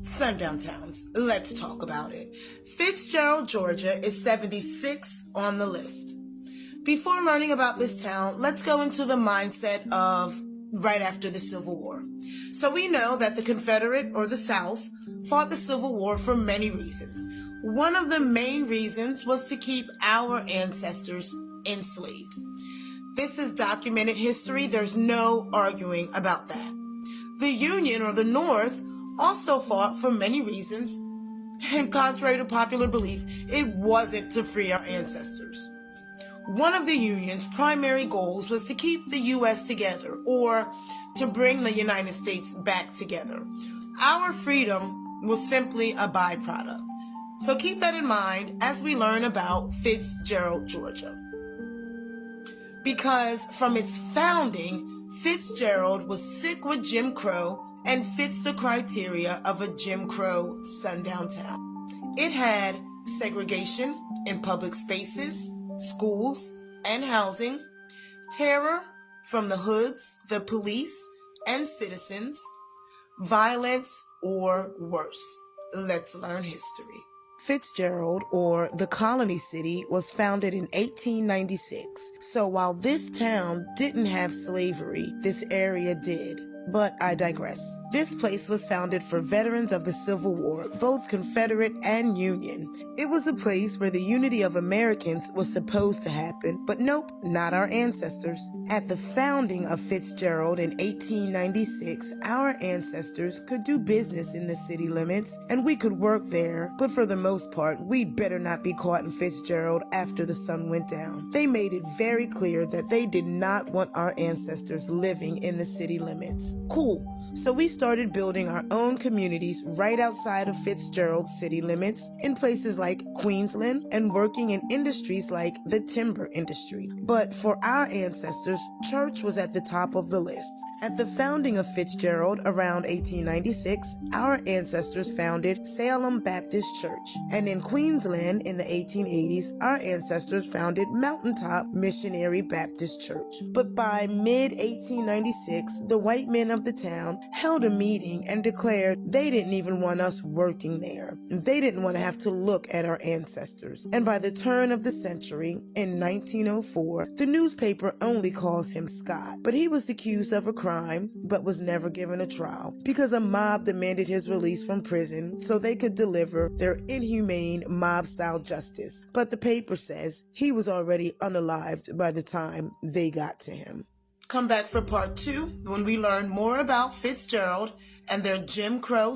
Sundown towns. Let's talk about it. Fitzgerald, Georgia is 76th on the list. Before learning about this town, let's go into the mindset of right after the Civil War. So we know that the Confederate or the South fought the Civil War for many reasons. One of the main reasons was to keep our ancestors enslaved. This is documented history. There's no arguing about that. The Union or the North also fought for many reasons, and contrary to popular belief, it wasn't to free our ancestors. One of the Union's primary goals was to keep the U.S. together, or to bring the United States back together. Our freedom was simply a byproduct. So keep that in mind as we learn about Fitzgerald, Georgia. Because from its founding, Fitzgerald was sick with Jim Crow and fits the criteria of a Jim Crow sundown town. It had segregation in public spaces, schools, and housing, terror from the hoods, the police, and citizens, violence, or worse. Let's learn history. Fitzgerald, or the Colony City, was founded in 1896. So while this town didn't have slavery, this area did. But I digress. This place was founded for veterans of the Civil War, both Confederate and Union. It was a place where the unity of Americans was supposed to happen, but nope, not our ancestors. At the founding of Fitzgerald in 1896, our ancestors could do business in the city limits, and we could work there, but for the most part, we better not be caught in Fitzgerald after the sun went down. They made it very clear that they did not want our ancestors living in the city limits. Cool. So we started building our own communities right outside of Fitzgerald city limits in places like Queensland and working in industries like the timber industry. But for our ancestors, church was at the top of the list. At the founding of Fitzgerald around 1896, our ancestors founded Salem Baptist Church. And in Queensland in the 1880s, our ancestors founded Mountaintop Missionary Baptist Church. But by mid-1896, the white men of the town held a meeting and declared they didn't even want us working there. They didn't want to have to look at our ancestors. And by the turn of the century, in 1904, the newspaper only calls him Scott. But he was accused of a crime, but was never given a trial because a mob demanded his release from prison so they could deliver their inhumane mob-style justice. But the paper says he was already unalived by the time they got to him. Come back for part 2 when we learn more about Fitzgerald and their Jim Crow